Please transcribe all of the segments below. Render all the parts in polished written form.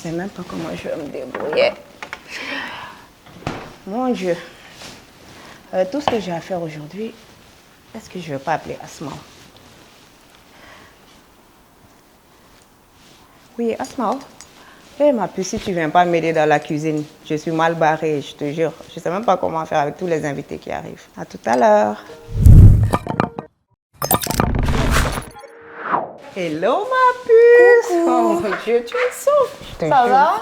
sais même pas comment je vais me débrouiller. Mon Dieu. Tout ce que j'ai à faire aujourd'hui, est-ce que je ne vais pas appeler Asma? Oui, Asma. Eh, ma puce, si tu ne viens pas m'aider dans la cuisine, je suis mal barrée, je te jure. Je ne sais même pas comment faire avec tous les invités qui arrivent. À tout à l'heure. Hello, ma puce. Coucou. Oh mon Dieu, tu es souffle. Ça va?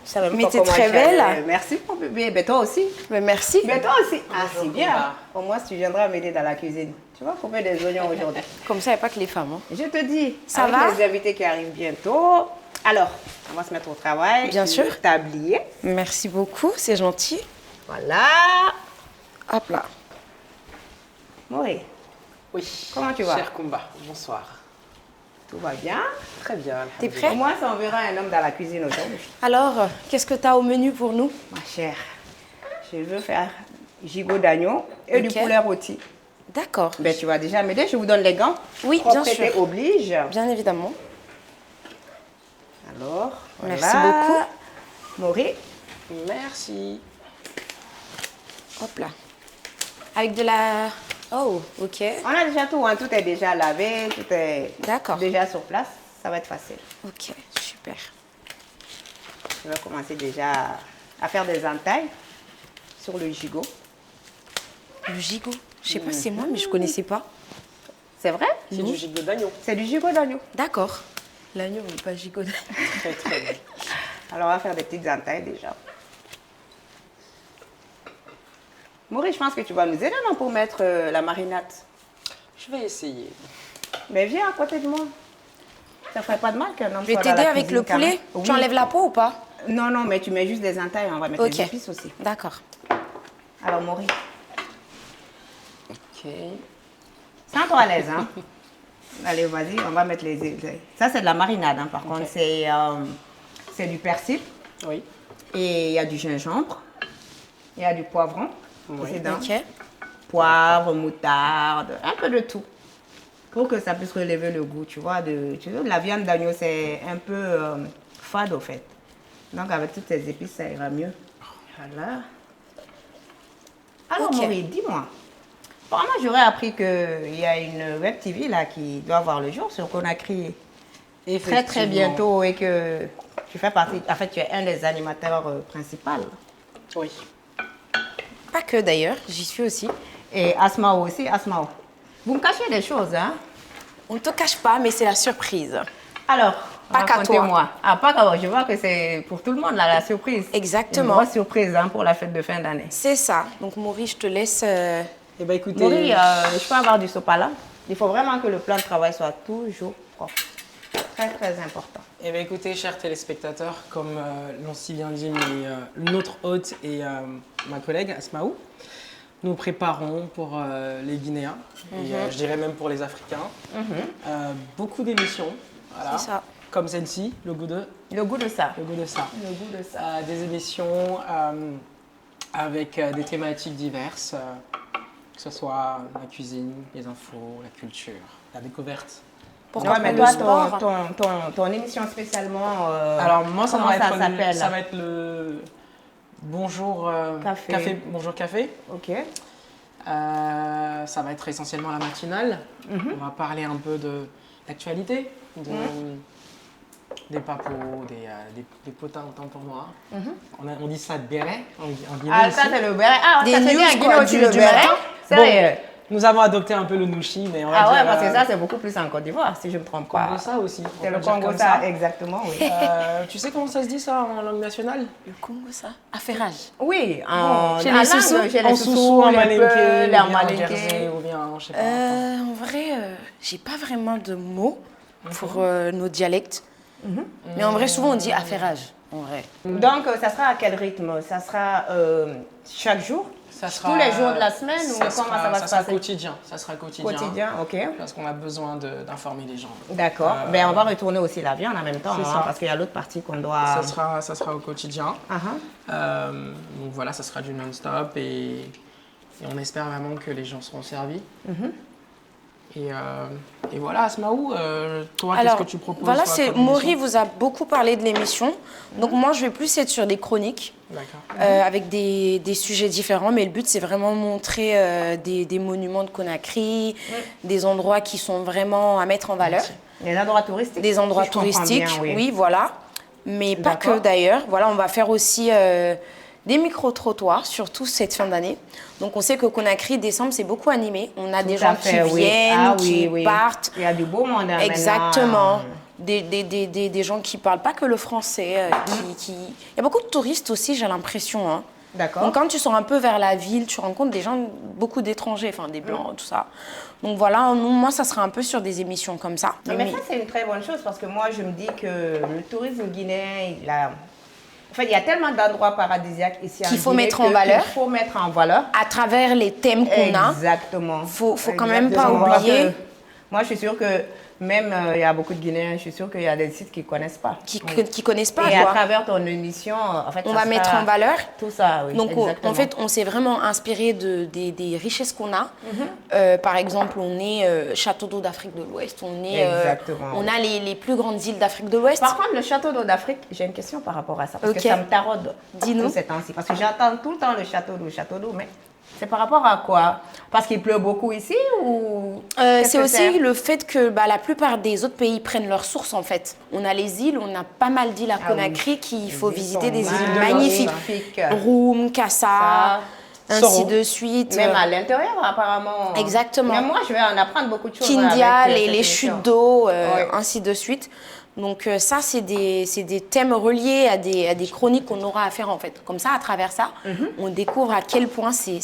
Je savais même Mais pas t'es comment très j'allais. belle. Merci, mon bébé. Ben, toi aussi. Mais merci. Mais toi aussi. Ah, c'est bien. Au moins, tu viendras m'aider dans la cuisine. Tu vas couper des oignons aujourd'hui. Comme ça, il n'y a pas que les femmes. Hein. Je te dis, Ça avec va? les invités qui arrivent bientôt. Alors, on va se mettre au travail. Bien sûr. Tablier. Merci beaucoup, c'est gentil. Voilà. Hop là. Maurice, Oui. comment tu vas? Cher Kumba, bonsoir. Tout va bien? Très bien. T'es alhamdoulilah. prêt? Au moins, ça, on verra un homme dans la cuisine aujourd'hui. Alors, qu'est-ce que tu as au menu pour nous? Ma chère, je veux faire gigot d'agneau et du Ok. poulet rôti. D'accord. Ben, tu vas déjà m'aider, je vous donne les gants. Oui, bien Propreté sûr. oblige. Bien évidemment. Alors, Merci voilà. beaucoup. Maurice, Merci. Hop là. Avec de la... Oh, ok. on a déjà tout, hein. Tout est déjà lavé, tout est D'accord. déjà sur place. Ça va être facile. Ok, super. Je vais commencer déjà à faire des entailles sur le gigot. Le gigot. Je sais pas si c'est moi, mais je connaissais pas. C'est vrai? C'est du gigot d'agneau. C'est du gigot d'agneau. D'accord. L'agneau, mais pas gigot. Très très bien. Alors, on va faire des petites entailles déjà. Maurice, je pense que tu vas nous aider, non, pour mettre la marinade. Je vais essayer. Mais viens à côté de moi. Ça ferait pas de mal qu'un homme Je vais soit dans t'aider la avec cuisine le quand même. poulet. Oui. Tu enlèves la peau ou pas? Non, non, mais tu mets juste des entailles, on va mettre Ok. des épices aussi. D'accord. Alors, Maurice, Ok. sens-toi à l'aise, hein. Allez, vas-y, on va mettre les... Ça, c'est de la marinade, hein, par contre. C'est du persil Oui. et il y a du gingembre, il y a du poivron. Oui. dedans. Ok. Poivre, moutarde, un peu de tout. Pour que ça puisse relever le goût, tu vois. La viande d'agneau, c'est un peu fade, au fait. Donc, avec toutes ces épices, ça ira mieux. Voilà. Alors, Ok. Maurice, dis-moi. Bon, moi, j'aurais appris qu'il y a une web TV là, qui doit voir le jour sur Conakry très, très bientôt et que tu fais partie... En fait, tu es un des animateurs principaux. Oui. Pas que d'ailleurs, j'y suis aussi. Et Asmao aussi, Asmao. Vous me cachez des choses, hein? On ne te cache pas, mais c'est la surprise. Alors, Pas qu'à racontez-moi. Ah, pas qu'à moi. Je vois que c'est pour tout le monde, là, la surprise. Exactement. Une grosse surprise, hein, pour la fête de fin d'année. C'est ça. Donc Maurice, je te laisse... Eh bien, écoutez. Maurice, je peux avoir du sopalin. Il faut vraiment que le plan de travail soit toujours propre. Très, très important. Eh bien, écoutez, chers téléspectateurs, comme l'ont si bien dit notre hôte et ma collègue Asmaou, nous préparons pour les Guinéens, et je dirais même pour les Africains, beaucoup d'émissions. Voilà. C'est ça. Comme celle-ci, le goût de Le goût de ça. le goût de ça. Le goût de ça. Des émissions avec des thématiques diverses, que ce soit la cuisine, les infos, la culture, la découverte. Pourquoi Ouais, mais pas toi, le sport? ton émission spécialement, Alors moi, comment ça s'appelle? ça va être le Bonjour Café. Bonjour Café. Ok. Ça va être essentiellement la matinale. On va parler un peu de l'actualité, des papos, des potins autant pour moi. On dit ça de béret en guinée Ah, ici. ça, c'est le béret. Ah, Des ça se dit news, en Guinée quoi, aussi, du le béret. matin. Sérieux? Nous avons adopté un peu le nouchi, mais on va Ah ouais, dire, parce que ça, c'est beaucoup plus en Côte d'Ivoire, si je ne me trompe pas. Congo ça aussi. on C'est peut le dire Congo, comme ça, exactement, oui. Tu sais comment ça se dit ça en langue nationale? Le Congo, ça? Affairage. Oui, en Chez en les langue, Soussous? chez les En Soussous, Soussou, en les Malinké, Peuls, ou bien en en Malinké. Jersey, ou bien, je sais pas. En vrai, j'ai pas vraiment de mots pour nos dialectes. Mais en vrai, souvent, on dit affairage. En vrai. Donc, ça sera à quel rythme? Ça sera chaque jour? Ça Tous les jours de la semaine ou comment ça va se sera passer? quotidien. Ça sera quotidien. Quotidien, ok. Parce qu'on a besoin d'informer les gens. D'accord. Ben, on va retourner aussi la viande en même temps, C'est hein, ça. parce qu'il y a l'autre partie qu'on doit... Ça sera au quotidien. Ah, ah. Donc voilà, ça sera du non-stop et on espère vraiment que les gens seront servis. Et voilà, Asmaou, toi, Alors, qu'est-ce que tu proposes voilà, toi, comme Maury émission vous a beaucoup parlé de l'émission. Donc moi, je vais plus être sur des chroniques. D'accord. Avec des sujets différents, mais le but c'est vraiment montrer des monuments de Conakry, des endroits qui sont vraiment à mettre en valeur, Les endroits touristiques. des endroits si je comprends touristiques, bien, oui, voilà, mais pas D'accord. que d'ailleurs. Voilà, on va faire aussi des micro-trottoirs, surtout cette fin d'année. Donc on sait que Conakry, décembre, c'est beaucoup animé. On a des Tout à gens fait, qui oui. viennent, Ah, qui oui. partent. Il y a du beau monde hein, Exactement. maintenant. Des gens qui parlent pas que le français. Il y a beaucoup de touristes aussi, j'ai l'impression. Hein. D'accord. Donc quand tu sors un peu vers la ville, tu rencontres des gens, beaucoup d'étrangers, enfin des blancs, tout ça. Donc voilà, moi ça sera un peu sur des émissions comme ça. Mais ça, c'est une très bonne chose parce que moi, je me dis que le tourisme guinéen, il y a tellement d'endroits paradisiaques ici Qu'il en faut Guinée mettre en valeur. qu'il faut mettre en valeur. À travers les thèmes qu'on a, Exactement. faut quand même pas Exactement. oublier. Parce que moi, je suis sûre que même il y a beaucoup de Guinéens, je suis sûre qu'il y a des sites qu'ils ne connaissent pas. qui connaissent pas. Et à Quoi. travers ton émission, en fait, On ça va sera mettre en valeur. tout ça, oui. Donc, exactement. en fait, on s'est vraiment inspiré des richesses qu'on a. Par exemple, on est Château d'eau d'Afrique de l'Ouest. Exactement. On a les plus grandes îles d'Afrique de l'Ouest. Par contre, le château d'eau d'Afrique, j'ai une question par rapport à ça. Parce Ok. que ça me taraude Dis-nous. tous ces temps-ci. Parce que j'entends tout le temps le château d'eau, mais c'est par rapport à quoi? Parce qu'il pleut beaucoup ici ou qu'est-ce C'est que aussi le fait que la plupart des autres pays prennent leurs sources en fait. On a les îles, on a pas mal d'îles à Ah Conakry oui. qu'il faut Les îles visiter, sont des îles magnifiques. magnifiques. Roum, Kassa, ainsi Soro. de suite. Même à l'intérieur, apparemment. Exactement. Mais moi, je vais en apprendre beaucoup de choses. Kindia, avec, les cette émission. chutes d'eau, Ouais. ainsi de suite. Donc ça, c'est des thèmes reliés à des chroniques qu'on aura à faire en fait. Comme ça, à travers ça, on découvre à quel point c'est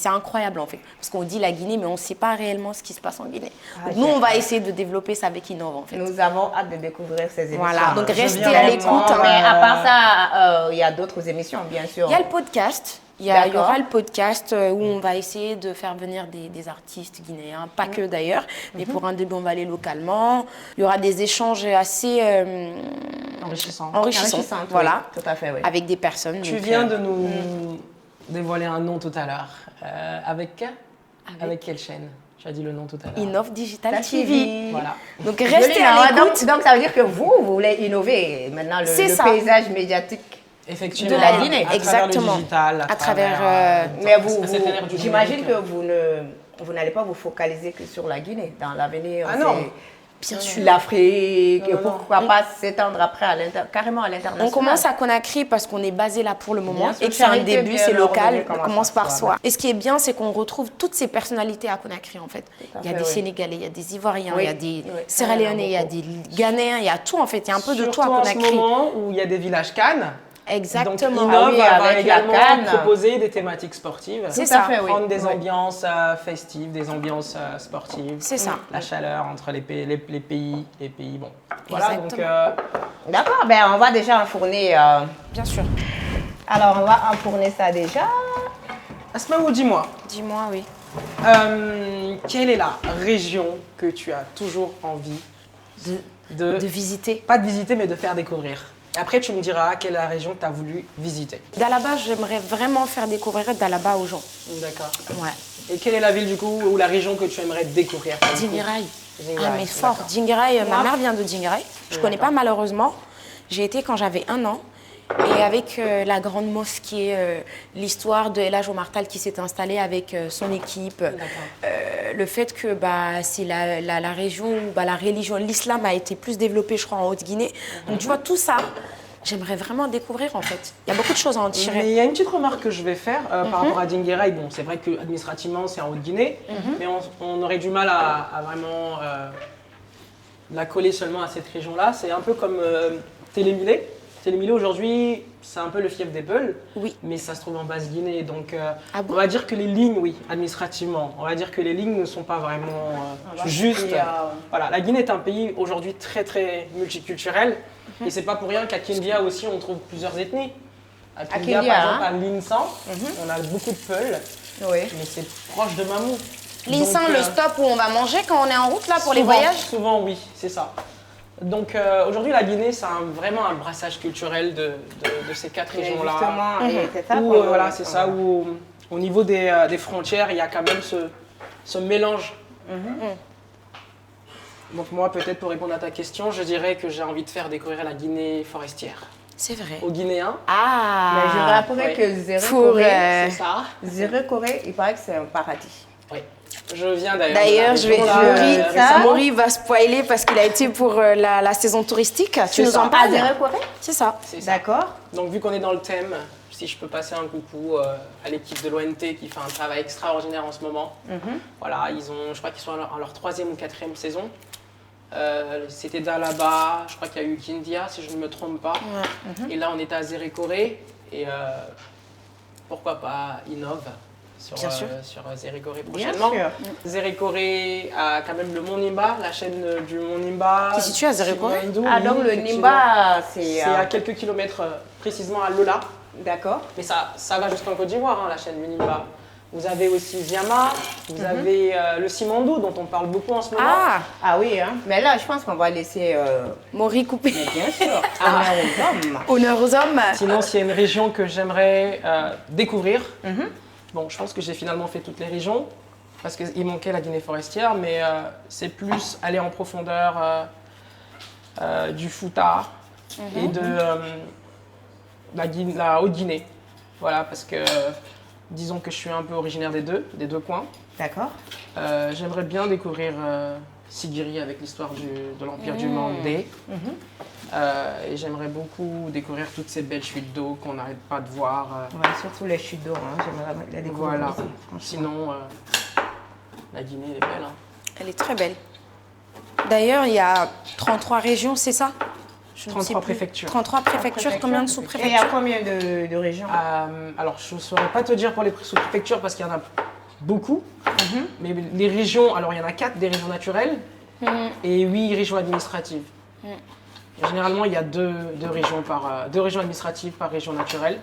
incroyable en fait. Parce qu'on dit la Guinée, mais on ne sait pas réellement ce qui se passe en Guinée. Ah, Donc nous, j'ai on va hâte. essayer de développer ça avec Innov en fait. Nous avons hâte de découvrir ces émissions. Voilà, donc Je restez viens à vraiment, l'écoute. hein. Mais à part ça, il y a d'autres émissions, bien sûr. Il y a le podcast. Il y D'accord. aura le podcast où on va essayer de faire venir des artistes guinéens, pas que d'ailleurs, mais pour un début, on va aller localement. Il y aura des échanges assez Enrichissant. enrichissants, Enrichissante, voilà, oui. Tout à fait, oui. avec des personnes. Tu donc, viens de nous dévoiler un nom tout à l'heure. Avec quelle chaîne? Tu as dit le nom tout à l'heure. Innov Digital La TV. TV. Voilà. Donc Joli, restez hein, à donc, l'écoute. donc ça veut dire que vous voulez innover maintenant le C'est ça. paysage médiatique. Effectivement. De la Guinée. À travers Exactement. le digital, À travers, Mais cette ère du j'imagine numérique. que vous n'allez pas vous focaliser que sur la Guinée. Dans l'avenir, Ah non. Bien c'est sûr. l'Afrique, Non, non, pourquoi pas s'étendre après carrément à l'international. On commence à Conakry parce qu'on est basé là pour le moment Bien sûr, et que c'est un charité, début, bien c'est leur local, revenu, comment on commence ça par se soi. voit. Et ce qui est bien, c'est qu'on retrouve toutes ces personnalités à Conakry en fait. à Il y a fait, des oui. Sénégalais, il y a des Ivoiriens, Oui, il y a des oui, Sierra ça, il y en a Léonais, il y a beaucoup. des Ghanéens, il y a tout en fait, il y a un peu de tout Surtout à en ce Conakry. moment où il y a des villages Cannes. Exactement. Donc Innov Ah oui, va avec la également Cannes. proposer des thématiques sportives. C'est Tout à ça. fait, oui. Prendre des Oui. ambiances festives, des ambiances sportives. C'est ça. La chaleur entre les pays, bon. Voilà, donc Exactement. D'accord, ben on va déjà enfourner. Bien sûr. Alors on va enfourner ça déjà. Asmaou, dis-moi, Dis-moi, oui. quelle est la région que tu as toujours envie De visiter. pas de visiter, mais de faire découvrir? Et après, tu me diras quelle est la région que tu as voulu visiter. D'Alaba, j'aimerais vraiment faire découvrir D'Alaba aux gens. D'accord. Ouais. Et quelle est la ville, du coup, ou la région que tu aimerais découvrir pour le coup? Djinguiraï. Djinguiraï, Ah mais fort. d'accord. Djinguiraï, ma Moi mère vient de Djinguiraï. Je connais pas malheureusement. J'ai été quand j'avais 1 an. Et avec la grande mosquée, l'histoire de El Hadj Omar Tall qui s'est installé avec son équipe, le fait que c'est la région où la religion, l'islam a été plus développé, je crois, en Haute-Guinée. Donc tu vois, tout ça, j'aimerais vraiment découvrir en fait. Il y a beaucoup de choses à en Mais tirer. il y a une petite remarque que je vais faire par rapport à Djinguiraï. Bon, c'est vrai que administrativement c'est en Haute-Guinée, mais on aurait du mal à vraiment la coller seulement à cette région-là. C'est un peu comme Télémilé. Télémilé aujourd'hui, c'est un peu le fief des Peuls, Oui. mais ça se trouve en Basse-Guinée. Donc Ah bon on va dire que les lignes, oui, administrativement, on va dire que les lignes ne sont pas vraiment justes. Voilà, la Guinée est un pays aujourd'hui très très multiculturel. Et c'est pas pour rien qu'à Kindia aussi on trouve plusieurs ethnies. À Kindia, Kindia, par exemple, hein. à Linsan, on a beaucoup de Peuls, Oui. mais c'est proche de Mamou. Linsan, Donc, le stop où on va manger quand on est en route là pour les souvent- voyages. Souvent, oui, c'est ça. Donc aujourd'hui, la Guinée, c'est vraiment un brassage culturel de ces 4 Mais régions-là. justement, et c'est ça Où, qu'on veut. voilà, c'est ça, où au niveau des frontières, il y a quand même ce mélange. Donc moi, peut-être pour répondre à ta question, je dirais que j'ai envie de faire découvrir la Guinée forestière C'est vrai. aux Guinéens. Ah. Mais je rappeler ouais. que Zéré Pour, Corée, C'est ça. Zéré Corée, il paraît que c'est un paradis. Oui. Je viens d'ailleurs. D'ailleurs, de la région, là, Maury, récemment. Maury va spoiler parce qu'il a été pour la saison touristique. Tu nous ça. en À parles? Zéré Corée? C'est ça. C'est ça. D'accord. Donc vu qu'on est dans le thème, si je peux passer un coucou à l'équipe de l'ONT qui fait un travail extraordinaire en ce moment. Voilà, je crois qu'ils sont à leur 3e ou 4e saison. C'était Dalaba, je crois qu'il y a eu Kindia si je ne me trompe pas. Et là on était à Zéré Corée et pourquoi pas Innov sur Zéré Corée Bien prochainement. sûr. Zéré Corée a quand même le Mont Nimba, la chaîne du Mont Nimba. Qui est située à Zéré Corée? Simandou, Ah, oui, donc le effectivement. Nimba, C'est à quelques kilomètres précisément à Lola. D'accord. Mais ça va jusqu'en Côte d'Ivoire, hein, la chaîne du Nimba. Vous avez aussi Ziama, vous avez le Simandou dont on parle beaucoup en ce moment. Ah, Ah oui, hein. Mais là, je pense qu'on va laisser, Maury coupé. mais bien sûr, honneur aux hommes. Honneur aux hommes. Sinon, s'il y a une région que j'aimerais découvrir, bon, je pense que j'ai finalement fait toutes les régions parce qu'il manquait la Guinée forestière, mais c'est plus aller en profondeur du Fouta et de la Haute-Guinée. Voilà, parce que disons que je suis un peu originaire des deux coins. D'accord. J'aimerais bien découvrir Sigiri avec l'histoire de l'Empire du Mandé. Et j'aimerais beaucoup découvrir toutes ces belles chutes d'eau qu'on n'arrête pas de voir. Ouais, surtout les chutes d'eau, hein. J'aimerais la découvrir Voilà. aussi, franchement. Sinon, la Guinée, elle est belle. Hein. Elle est très belle. D'ailleurs, il y a 33 régions, c'est ça? Je ne 33 sais plus. préfectures. 33 préfectures, combien de Et il y a sous-préfectures? combien de régions? Alors, je ne saurais pas te dire pour les sous-préfectures parce qu'il y en a beaucoup. Mais les régions, alors il y en a 4 des régions naturelles et 8 régions administratives. Et généralement, il y a deux régions administratives par région naturelle.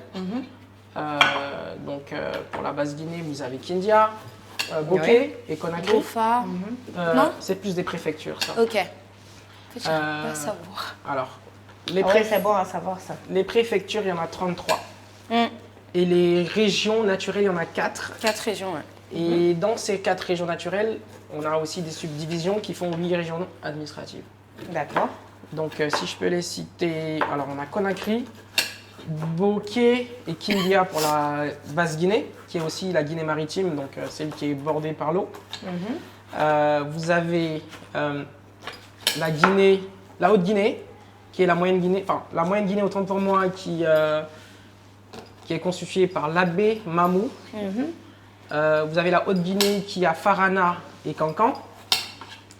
Donc, pour la basse Guinée, vous avez Kindia, Bokeh et Conakry. Gofa. Non? C'est plus des préfectures, ça. Ok. Faut pas savoir. Alors, Ah ouais, c'est bon à savoir ça. les préfectures, il y en a 33. Et les régions naturelles, il y en a 4. 4 régions, ouais. Et dans ces 4 régions naturelles, on a aussi des subdivisions qui font 8 régions administratives. D'accord. Donc, si je peux les citer, alors on a Conakry, Bokeh et Kindia pour la basse Guinée, qui est aussi la Guinée maritime, donc celle qui est bordée par l'eau. Vous avez la Guinée, la Haute-Guinée, qui est la moyenne Guinée, enfin la moyenne Guinée autant pour moi, qui est constituée par l'Abbé, Mamou. Vous avez la Haute-Guinée qui a Farana et Kankan.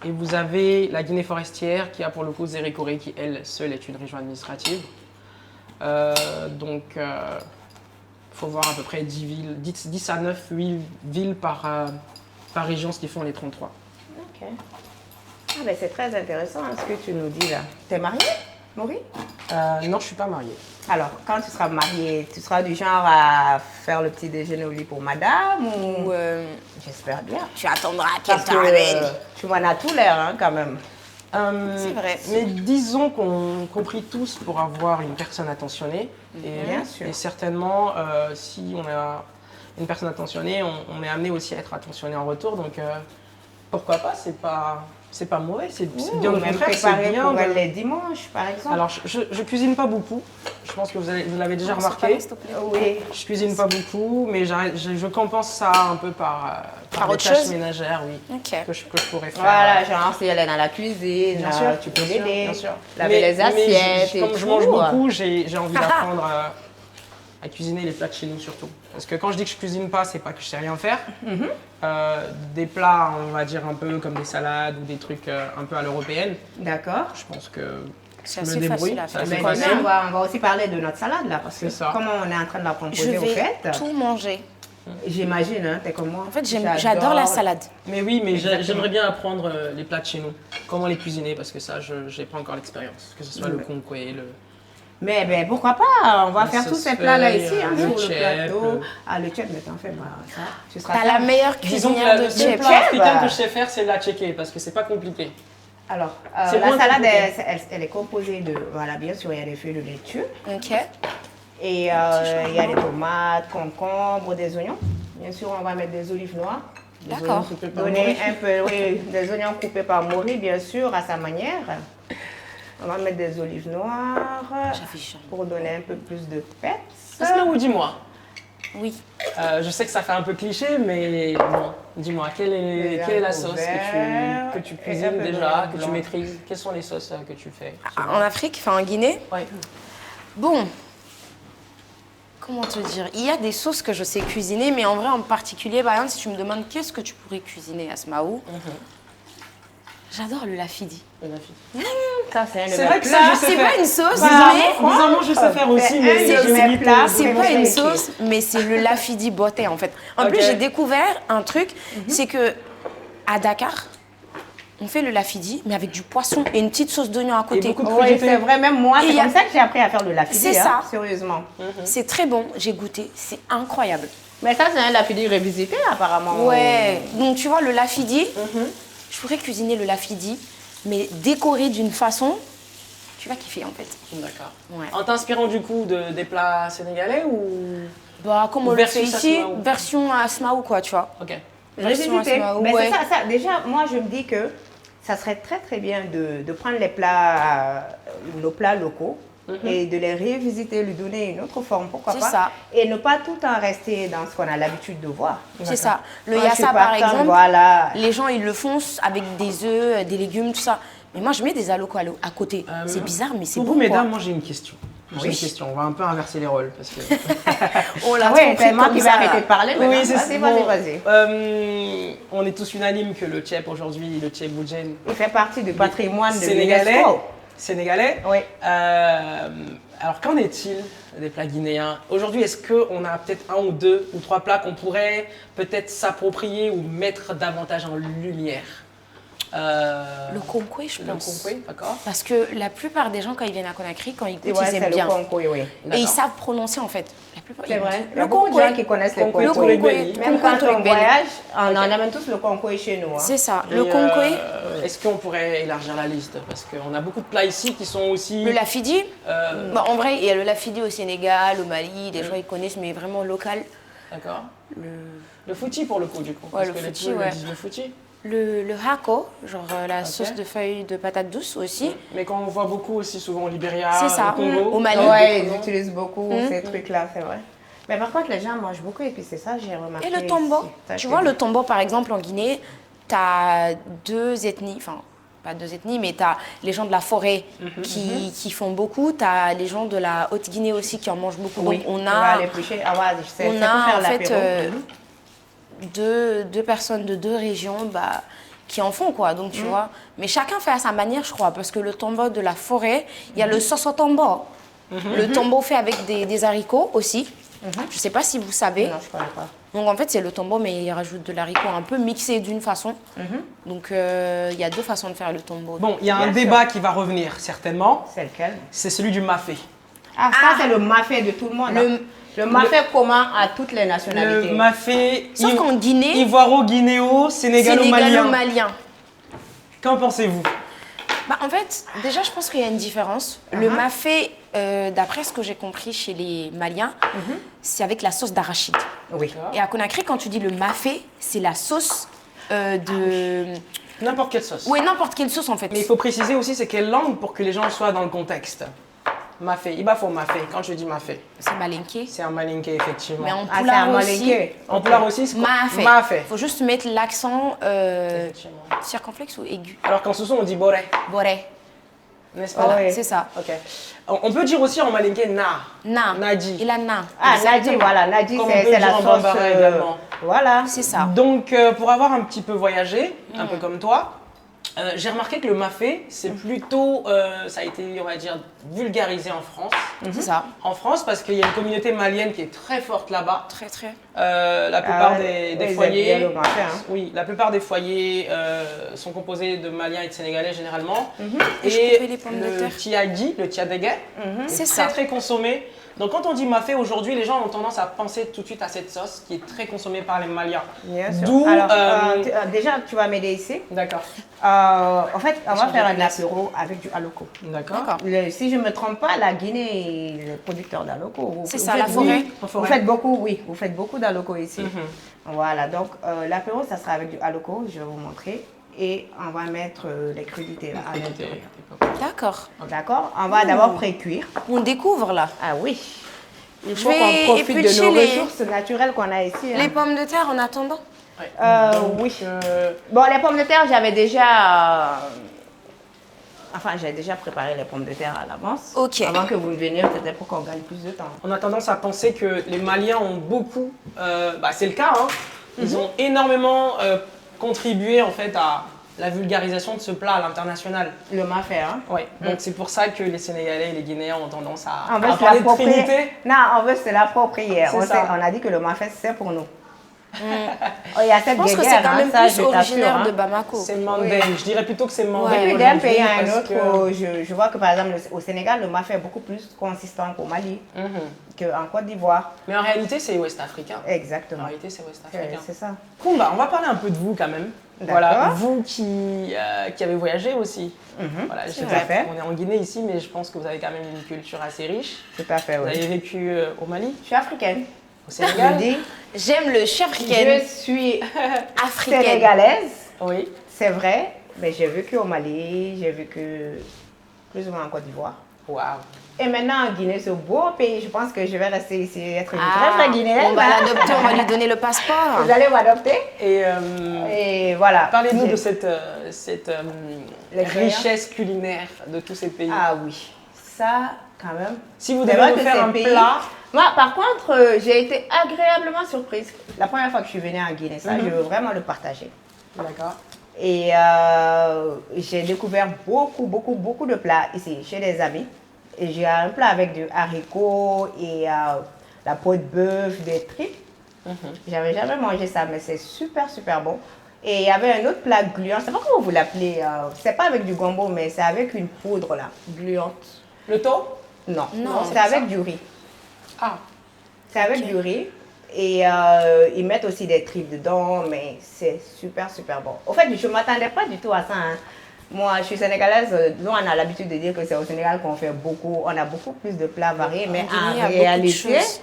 Et vous avez la Guinée forestière qui a pour le coup Zéré Corée qui, elle, seule est une région administrative. Donc, il faut voir à peu près 10 à 9, 8 villes par région, ce qui font les 33. Ok. Ah ben c'est très intéressant hein, ce que tu nous dis là. T'es mariée, Maury? Non, je ne suis pas mariée. Alors, quand tu seras mariée, tu seras du genre à faire le petit déjeuner au lit pour madame ou... Ou J'espère bien. tu attendras qu'elle Parce que t'amène. tu m'en as tout l'air hein, quand même. C'est vrai. Mais disons qu'on prie tous pour avoir une personne attentionnée. Bien sûr. Et certainement, si on a une personne attentionnée, on est amené aussi à être attentionné en retour. Donc, pourquoi pas, c'est pas mauvais, c'est bien Ou au même contraire, c'est préparer bien. pour elle les dimanches, par exemple. Alors, je cuisine pas beaucoup. Je pense que vous l'avez déjà Non, c'est pas remarqué. mal, s'il te plaît. Oui. Je cuisine pas beaucoup, mais je compense ça un peu par Par des autre tâches chose ménagères, oui, Ok. que je pourrais faire. Voilà, genre si elle est dans la cuisine, Bien sûr, tu peux bien sûr, l'aider, bien sûr. laver les Mais assiettes et comme tout. je mange beaucoup, j'ai envie d'apprendre à cuisiner les plats de chez nous surtout. Parce que quand je dis que je cuisine pas, c'est pas que je sais rien faire. Des plats, on va dire un peu comme des salades ou des trucs un peu à l'européenne, D'accord. je pense que C'est je me assez débrouille. facile à faire. C'est Mais assez demain, facile. on va aussi parler de notre salade là, parce que C'est ça. comme on est en train de la Je composer au vais fait, tout manger. j'imagine, hein, t'es comme moi. En fait, j'adore la salade. Mais oui, mais Exactement. j'aimerais bien apprendre les plats de chez nous. Comment les cuisiner, parce que ça, je n'ai pas encore l'expérience. Que ce soit le conquet, le... Mais ben, pourquoi pas, on va Le faire tous ces sauce plats-là feuille, ici, hein, le sur le chef, plateau. Ah, le chef, mais t'en fais pas ça. Tu seras T'as la ferme. meilleure Disons que cuisinière le de seul chef. plat africain que je sais faire, c'est la tchéké, parce que c'est pas compliqué. Alors, C'est la moins salade, compliqué. elle est composée de, voilà, bien sûr, il y a des feuilles de laitue. Ok. Et il y a des tomates, concombres, des oignons. Bien sûr, on va mettre des olives noires. D'accord. Donner un peu, oui, des oignons coupés par Maury, bien sûr, à sa manière. On va mettre des olives noires pour donner un peu plus de peps. Asmaou, dis-moi. Oui. Je sais que ça fait un peu cliché, mais bon, dis-moi, quelle est la sauce que tu cuisines déjà, que tu maîtrises? Quelles sont les sauces que tu fais? En Afrique, enfin en Guinée, Oui. bon, comment te dire? Il y a des sauces que je sais cuisiner, mais en vrai, en particulier, par exemple, si tu me demandes qu'est-ce que tu pourrais cuisiner, Asmaou, j'adore le lafidi. Ça, C'est vrai que ça, je sais C'est faire. pas une sauce, Bizarrement, je sais faire aussi, mais c'est j'ai mes oublié plats. c'est pas Comment une ça sauce, mais c'est le lafidi botté en fait. En Ok. plus, j'ai découvert un truc, c'est que à Dakar, on fait le lafidi, mais avec du poisson et une petite sauce d'oignon à côté. beaucoup de Oui, crudités. c'est vrai, même moi, Et c'est il y a- comme ça que j'ai appris à faire de lafidi. C'est hein, ça. sérieusement. C'est très bon, j'ai goûté, c'est incroyable. Mais ça, c'est un lafidi revisité, apparemment. Ouais, donc tu vois, le lafidi, je pourrais cuisiner le lafidi, mais décorer d'une façon, tu vas kiffer en fait. D'accord. Ouais. En t'inspirant du coup des plats sénégalais ou... Bah, comme on le fait Versus ici, Asmaou. version Asmaou quoi, tu vois. Ok. Version Revisité. Asmaou, Mais ouais. c'est ça, déjà, moi, je me dis que ça serait très, très bien de prendre les plats, nos plats locaux, et de les revisiter, lui donner une autre forme, pourquoi C'est pas. ça. Et ne pas tout le temps rester dans ce qu'on a l'habitude de voir. C'est ça. Le Moi, je suis yassa, par partante, exemple, voilà. les gens, ils le font avec des œufs, des légumes, tout ça. Mais moi, je mets des alocos à côté. C'est bizarre, mais c'est Pour bon, vous, quoi. mesdames, moi j'ai une question. J'ai une question. On va un peu inverser les rôles parce que. On l'a Ah trop oui, pris c'est moi comme qui vais ça. arrêter de parler maintenant. Oui, c'est Vas-y, bon. vas-y, vas-y. On est tous unanimes que le tchèp aujourd'hui, le tchèp boudjen Il fait partie du patrimoine de sénégalais. l'UNESCO. Sénégalais. Oui. Alors qu'en est-il des plats guinéens? Aujourd'hui, est-ce qu'on a peut-être un ou deux ou trois plats qu'on pourrait peut-être s'approprier ou mettre davantage en lumière? Le concours, je Le pense. concours, d'accord. Parce que la plupart des gens, quand ils viennent à Conakry, quand ils goûtent, Ouais, ils c'est aiment le bien. concours, oui. Et ils savent prononcer, en fait. La plupart, C'est ils vrai. disent Il y a le beaucoup de gens concours. qui connaissent le Concours. Le concours. concours. Même quand on voyage, on amène tous le concours chez nous. Hein. C'est ça. Et, Le concours, est-ce qu'on pourrait élargir la liste? Parce qu'on a beaucoup de plats ici qui sont aussi. le lafidi. euh, Bah, en vrai, il y a le lafidi au Sénégal, au Mali, des gens ils connaissent, mais vraiment local. D'accord. Le fouti pour le coup, du coup. Ouais, Parce le que les fouti, Poules ouais. disent le fouti. Le hako, genre la sauce de feuilles de patates douces aussi. Mais qu'on voit beaucoup aussi souvent au Libéria, C'est ça. au Congo. Au Mali. Ouais, ils utilisent beaucoup ces trucs-là, c'est vrai. Mais par contre, les gens mangent beaucoup épicé, ça j'ai remarqué. Et le tombo. ici. Ça, Tu c'est vois, bien. le tombo, par exemple, en Guinée, tu as deux ethnies, enfin, pas deux ethnies, mais tu as les gens de la forêt qui font beaucoup, tu as les gens de la Haute-Guinée aussi qui en mangent beaucoup. Oui, Donc, on va a, aller éplucher. Ah ouais, je sais, on ça peut a faire en fait l'apéro. deux personnes de deux régions bah, qui en font, quoi. Donc, tu vois, mais chacun fait à sa manière, je crois, parce que le tombo de la forêt, il y a le soso tombo. Le tombo fait avec des haricots aussi. Je sais pas si vous savez. Non, je connais pas. Donc en fait c'est le tombo mais il rajoute de l'haricot un peu mixé d'une façon. Donc il y a deux façons de faire le tombo. Bon, il y a un Bien débat qui va revenir certainement. C'est lequel? C'est celui du mafé. Ah, ça c'est le mafé de tout le monde. Le mafé commun à toutes les nationalités. Le mafé Sauf qu'en Guinée, ivoiro-guinéo, sénégalo-malien. sénégalo-malien. Qu'en pensez-vous? Bah, en fait, déjà je pense qu'il y a une différence. Le mafé, d'après ce que j'ai compris chez les Maliens, c'est avec la sauce d'arachide. Oui. Et à Conakry, quand tu dis le mafé, c'est la sauce de... N'importe quelle sauce. Ouais, n'importe quelle sauce en fait. Mais il faut préciser aussi c'est quelle langue pour que les gens soient dans le contexte. Mafé, il faut mafé. Quand je dis mafé, C'est malinké. c'est un malinké effectivement. Mais en Ah, c'est pulaar un aussi, malinké. En pulaar aussi, c'est quoi? mafé. Mafé. Faut juste mettre l'accent Effectivement. circonflexe ou aigu. Alors qu'en Soso on dit boré, Boré. n'est-ce pas? Ah ouais. C'est ça. Ok. On peut dire aussi en malinké na. Na. Nadi. Il a na. Ah, Nadi, Exactement. voilà. Nadi, Comme on c'est peut la dire en sauce. bambara également. Voilà. C'est ça. Donc, pour avoir un petit peu voyagé, un peu comme toi, j'ai remarqué que le mafé, c'est plutôt, ça a été, on va dire, vulgarisé en France. C'est ça. En France, parce qu'il y a une communauté malienne qui est très forte là-bas. Très, très. La plupart des ouais, ils aiment foyers, bien le mafé, hein. oui, la plupart des foyers sont composés de Maliens et de Sénégalais généralement. Et je coupais les pommes de le terre. tiagi, le tiadégué, C'est est ça. très très consommé Donc quand on dit mafé aujourd'hui, les gens ont tendance à penser tout de suite à cette sauce qui est très consommée par les Maliens. Bien sûr. D'où, Alors, déjà, tu vas m'aider ici. D'accord. En fait, on va Changer faire de un place. apéro avec du aloco. D'accord. Si je ne me trompe pas, la Guinée est le producteur d'aloco. C'est ça, la forêt. Vous faites beaucoup, oui, vous faites beaucoup d'aloco ici. Voilà, donc l'apéro, ça sera avec du aloco, je vais vous montrer. Et on va mettre les crudités là, à l'intérieur. D'accord. D'accord? On va d'abord pré-cuire. On découvre là. Ah oui. Il Je faut vais qu'on profite de éplucher nos les- ressources naturelles qu'on a ici. Les Hein. pommes de terre en attendant. Oui. Bon, les pommes de terre, j'avais déjà... Enfin, j'ai déjà préparé les pommes de terre à l'avance. Ok. Avant que vous veniez, c'était pour qu'on gagne plus de temps. On a tendance à penser que les Maliens ont beaucoup, c'est le cas, hein, ils ont énormément contribué en fait à la vulgarisation de ce plat à l'international. Le mafé, hein? Ouais. Donc c'est pour ça que les Sénégalais et les Guinéens ont tendance à, On veut à se parler de l'approprier. trinité. Non, on veut se l'approprier. C'est ça. On a dit que le mafé, c'est pour nous. Oh, il y a cette Je pense que guéguerre, c'est quand hein, même ça, plus je t'assure, originaire hein. de Bamako. C'est Mandeng. Je dirais plutôt que c'est Mandeng. Ouais. Et puis d'un aujourd'hui, pays à un parce autre, que- je vois que par exemple au Sénégal, le mafé est beaucoup plus consistant qu'au Mali, qu'en Côte d'Ivoire. Mais en réalité, c'est ouest africain. En Exactement. réalité, c'est ouest africain. C'est ça. Kumba, on va parler un peu de vous quand même. D'accord. Voilà, vous qui avez voyagé aussi. Voilà, je sais tout à pas, fait. on est en Guinée ici, mais je pense que vous avez quand même une culture assez riche. Tout à fait, Vous oui. avez vécu au Mali, Je suis africaine. au Je Sénégal. dis, J'aime le je chafricaine suis africaine. sénégalaise, Oui. c'est vrai, mais j'ai vécu au Mali, j'ai vécu plus ou moins en Côte d'Ivoire. Waouh. Et maintenant en Guinée, ce beau pays, je pense que je vais rester ici, être une Ah, vraie guinéenne. on va hein. l'adopter, on va lui donner le passeport. Vous allez m'adopter. Et Et voilà. parlez-nous J'ai- de cette L'expérience. richesse culinaire de tous ces pays. Ah oui, ça quand même. Si vous C'est devez vrai nous que faire ces un pays- plat, Moi, par contre, j'ai été agréablement surprise. La première fois que je suis venue en Guinée, ça, je veux vraiment le partager. d'accord. Et j'ai découvert beaucoup de plats ici, chez des amis. Et j'ai un plat avec du haricot et la peau de bœuf, des tripes. J'avais jamais mangé ça, mais c'est super bon. Et il y avait un autre plat gluant, je sais pas comment vous l'appelez, c'est pas avec du gombo, mais c'est avec une poudre là, gluante. Le taux? Non, Non, c'est c'est avec du riz. Ah, C'est avec du riz. Et ils mettent aussi des tripes dedans, mais c'est super bon. Au fait, je ne m'attendais pas du tout à ça. Hein. Moi, je suis sénégalaise, nous on a l'habitude de dire que c'est au Sénégal qu'on fait beaucoup, on a beaucoup plus de plats variés, mais Guinée, il y en a beaucoup de réalité, choses.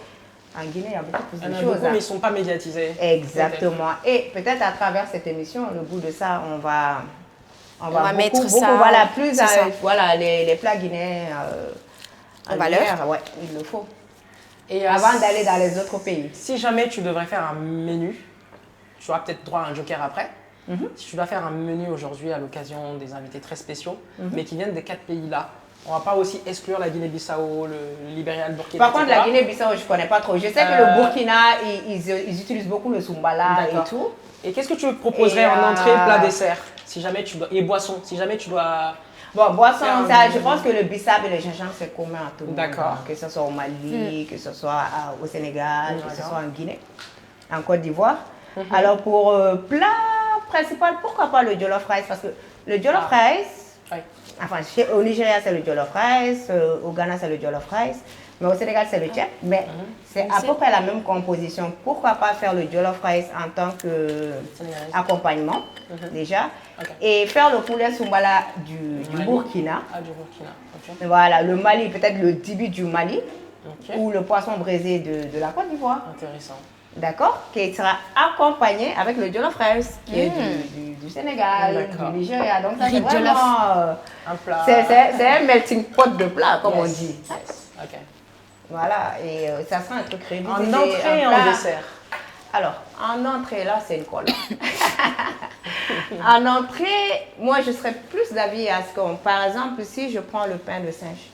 en Guinée, il y a beaucoup plus il y en de a choses. beaucoup, hein. mais ils ne sont pas médiatisés. Exactement. Et peut-être à travers cette émission, le bout de ça, on va mettre beaucoup, ça, voilà, plus c'est ça. voilà, les plats guinéens En valeur. lumière, ouais, il le faut. Et Avant d'aller dans les autres pays. Si jamais tu devrais faire un menu, tu auras peut-être droit à un joker après. Si tu dois faire un menu aujourd'hui à l'occasion des invités très spéciaux, mais qui viennent des 4 pays-là, on va pas aussi exclure la Guinée-Bissau, le Libéria, le Burkina. Par contre, etc. la Guinée-Bissau, je ne connais pas trop. Je sais que le Burkina, ils utilisent beaucoup le Soumbala et D'accord. tout. Et qu'est-ce que tu proposerais Et, en entrée, plat, dessert, si jamais tu dois, et boisson, si jamais tu dois. Bon, boisson, Faire ça, un- je pense que le bissap et le gingembre, c'est commun à tout le monde. D'accord. Que ce soit au Mali, que ce soit au Sénégal, que ce D'accord. soit en Guinée, en Côte d'Ivoire. Alors, pour plat principal, pourquoi pas le jollof rice? Parce que le jollof rice, Ouais. enfin, au Nigeria, c'est le jollof rice, au Ghana, c'est le jollof rice, mais au Sénégal, c'est le tchèp. Mais c'est à peu près la même composition. Pourquoi pas faire le jollof rice en tant que Sénégalaise. accompagnement, déjà, Ok. et faire le poulet soumbala du Mali. Burkina. Ah, du Burkina. Ok. Voilà, le Mali, peut-être le dibi du Mali, Ok. ou le poisson braisé de la Côte d'Ivoire. Intéressant. D'accord? Qui sera accompagné avec le jollof rice, qui est du Sénégal, D'accord. du Nigeria. Donc, ça, Riz c'est de jollof. vraiment... Un plat. c'est un melting pot de plat, comme on Yes, dit. yes. Ok. Voilà, et ça sera un truc révisé. En entrée et un en plat. dessert. Alors, en entrée, là, c'est une colle. En entrée, moi, je serais plus d'avis à ce qu'on... Par exemple, si je prends le pain de singe.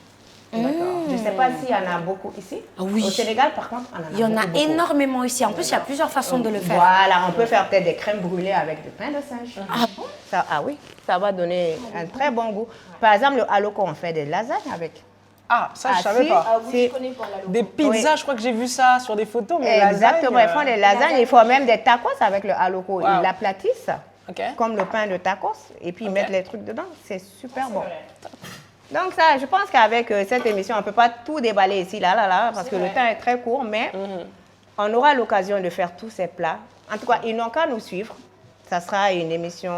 D'accord. Je ne sais pas s'il y en a beaucoup ici. Ah oui. Au Sénégal, par contre, on en a Il y en a beaucoup. énormément ici. En plus, il y a plusieurs façons de le faire. Voilà, on peut faire peut-être des crèmes brûlées avec du pain de singe. Ah bon? Ça, ah oui, ça va donner un très bon goût. Par exemple, le haloko, on fait des lasagnes avec. Ah, ça, je Ah, savais si. pas. Ah oui, je connais pas la Des pizzas, je crois que j'ai vu ça sur des photos, mais Exactement, ils font des lasagnes, ils font même des tacos avec le haloko. Wow. Ils l'aplatissent Ok. comme le pain de tacos et puis ils Ok. mettent les trucs dedans. C'est super bon. Donc ça, je pense qu'avec cette émission, on ne peut pas tout déballer ici, là, parce que le temps est très court, mais on aura l'occasion de faire tous ces plats. En tout cas, ils n'ont qu'à nous suivre. Ça sera une émission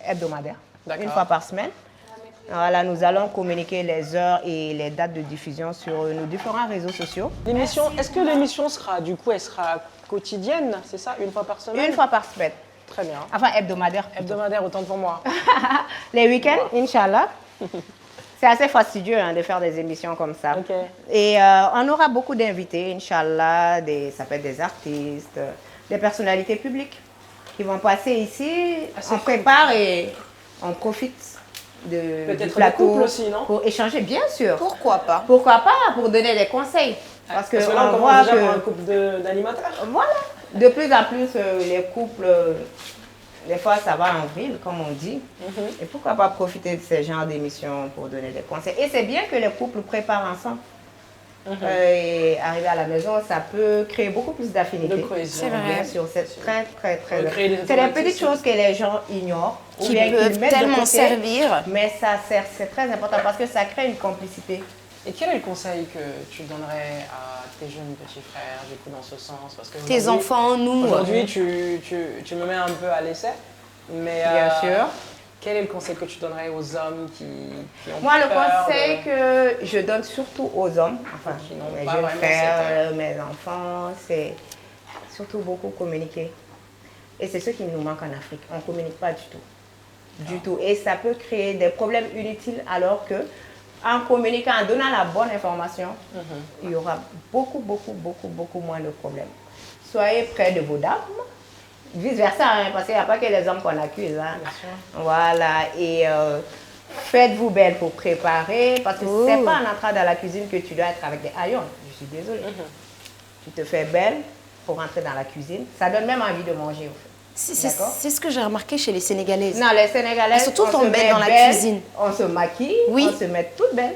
hebdomadaire, une fois par semaine. Voilà, nous allons communiquer les heures et les dates de diffusion sur nos différents réseaux sociaux. Est-ce que l'émission sera, du coup, elle sera quotidienne, c'est ça, une fois par semaine? Une fois par semaine. Très bien. Enfin, hebdomadaire. Hebdomadaire, autant pour moi. Les week-ends, Inch'Allah. C'est assez fastidieux de faire des émissions comme ça. Ok. Et on aura beaucoup d'invités, Inch'Allah, ça peut être des artistes, des personnalités publiques qui vont passer ici. On prépare et on profite du plateau. Des couples aussi, non? Pour échanger, bien sûr. Pourquoi pas? Pourquoi pas, pour donner des conseils. Parce que là, on on voit commence déjà que par un couple d'animateurs. voilà, de plus en plus, les couples, des fois, ça va en vrille, comme on dit. Et pourquoi pas profiter de ce genre d'émissions pour donner des conseils. Et c'est bien que les couples préparent ensemble. Et arriver à la maison, ça peut créer beaucoup plus d'affinité. De cohésion. C'est vrai. Bien sûr, c'est très, très, très bien. Recréer des C'est des petites automatismes. choses que les gens ignorent. ou Qui bien peuvent qu'ils mettent de tellement côté, servir. Mais ça sert, c'est très important parce que ça crée une complicité. Et quel est le conseil que tu donnerais à tes jeunes petits frères, du coup, dans ce sens? Parce que Tes aujourd'hui- enfants, nous. Aujourd'hui, tu me mets un peu à l'essai. Mais Bien sûr. quel est le conseil que tu donnerais aux hommes qui ont Moi, le peur conseil de- que je donne surtout aux hommes, enfin, Qui n'ont mes pas jeunes vraiment frères, mes enfants, c'est surtout beaucoup communiquer. Et c'est ce qui nous manque en Afrique. On ne communique pas du tout. Du tout. Et ça peut créer des problèmes inutiles alors que en communiquant, en donnant la bonne information, il y aura beaucoup, beaucoup, beaucoup, beaucoup moins de problèmes. Soyez près de vos dames. Vice-versa, parce qu'il n'y a pas que les hommes qu'on accuse. Bien sûr. Voilà, et faites-vous belle pour préparer, parce que c'est pas en entrant dans la cuisine que tu dois être avec des haillons. Je suis désolée. Tu te fais belle pour rentrer dans la cuisine. Ça donne même envie de manger, au fait. D'accord. C'est ce que j'ai remarqué chez les Sénégalaises. Non, les Sénégalaises, Elles sont toutes on en se belle met dans la belle, cuisine. on se maquille, Oui. on se met toutes belles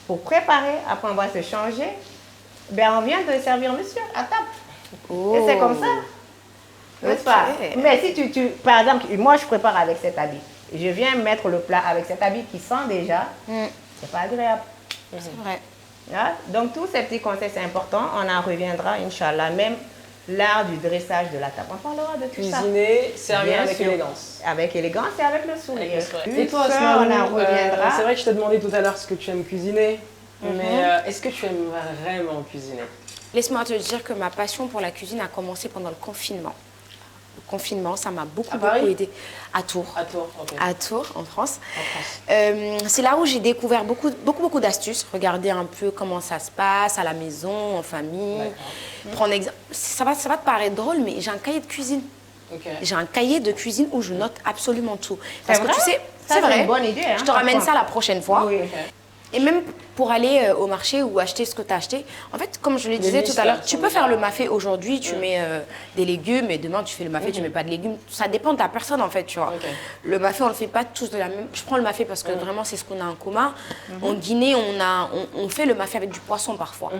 pour préparer. Après, on va se changer. Ben, on vient de servir monsieur à table. Oh. Et c'est comme ça. N'est-ce pas? Mais si par exemple, moi je prépare avec cet habit. Je viens mettre le plat avec cet habit qui sent déjà. C'est pas agréable. C'est vrai. Hein? Donc tous ces petits conseils, c'est important. On en reviendra, Inch'Allah. Même l'art du dressage de la table. On parlera de tout ça. Cuisiner, servir Bien avec sûr. élégance. Avec élégance et avec le sourire. Et toi, Ça, Asma, on en reviendra. c'est vrai que je t'ai demandé tout à l'heure ce que tu aimes cuisiner, mais est-ce que tu aimes vraiment cuisiner? Laisse-moi te dire que ma passion pour la cuisine a commencé pendant le confinement. Le confinement, ça m'a beaucoup, À Paris? beaucoup aidé. À Tours. À Tours, ok. À Tours, en France. En France. C'est là où j'ai découvert beaucoup d'astuces. Regarder un peu comment ça se passe à la maison, en famille. Prendre exemple. Ça va te paraître drôle, mais j'ai un cahier de cuisine. Ok. J'ai un cahier de cuisine où je note absolument tout. Parce que vrai? tu sais, Ça, c'est vrai. une bonne idée. Hein, Je te ramène ça la prochaine fois. Oui. Et même pour aller au marché ou acheter ce que tu as acheté, en fait, comme je le disais listes, tout à l'heure, elles tu sont peux faire déjà- le mafé aujourd'hui, tu mets des légumes, et demain tu fais le mafé, tu mets pas de légumes. Ça dépend de ta personne en fait, tu vois. Ok. Le mafé, on le fait pas tous de la même. Je prends le mafé parce que vraiment c'est ce qu'on a en commun. En Guinée, on fait le mafé avec du poisson parfois.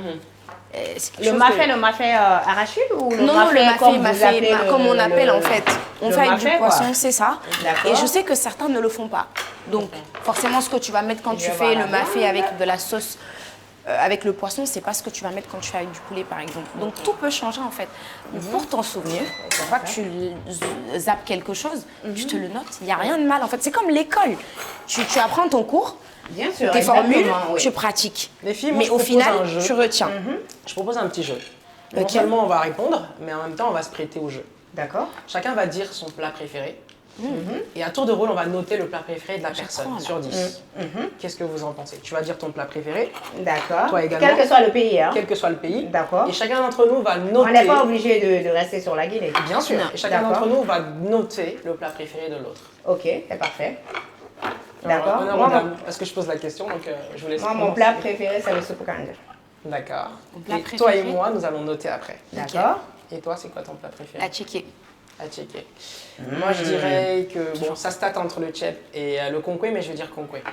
C'est quelque Le chose mafé, que- le mafé arachide ou le non, mafé le mafé, comme vous appelez comme on appelle en fait. On le fait avec mafé, du quoi. poisson, c'est ça. D'accord. Et je sais que certains ne le font pas. Donc, forcément, ce que tu vas mettre quand tu vais fais voir le la mafé avec de la sauce, avec le poisson, c'est pas ce que tu vas mettre quand tu fais avec du poulet, par exemple. Donc, tout peut changer en fait. Pour t'en souvenir, pour pas que tu zappes quelque chose, tu te le notes. Il n'y a rien de mal en fait. C'est comme l'école. Tu apprends ton cours. Bien sûr. Tes formules, exactement, oui. tu pratiques. Les filles, moi, Mais je au propose final, un jeu. tu retiens. Je propose un petit jeu. Non Lequel seulement on va répondre, mais en même temps on va se prêter au jeu. D'accord. Chacun va dire son plat préféré. Et à tour de rôle, on va noter le plat préféré de la personne là. sur 10. Qu'est-ce que vous en pensez? Tu vas dire ton plat préféré, D'accord. Toi également. Quel que soit le pays. Hein. quel que soit le pays. D'accord. Et chacun d'entre nous va On noter. n'est pas obligé de rester sur la Guinée. Bien sûr. Non. Et chacun D'accord. d'entre nous va noter le plat préféré de l'autre. Ok, c'est parfait. Alors, D'accord. honneur Moi, aux dames, parce que je pose la question, donc je vous laisse. Moi, mon commencer. plat préféré, c'est le soupe kanja. D'accord. plat Et toi et préféré moi, nous allons noter après. D'accord. Et toi, c'est quoi ton plat préféré? À checker. À checker. Moi, je dirais que bon, ça se tâte entre le tchèp et le konkoué, mais je vais dire konkoué.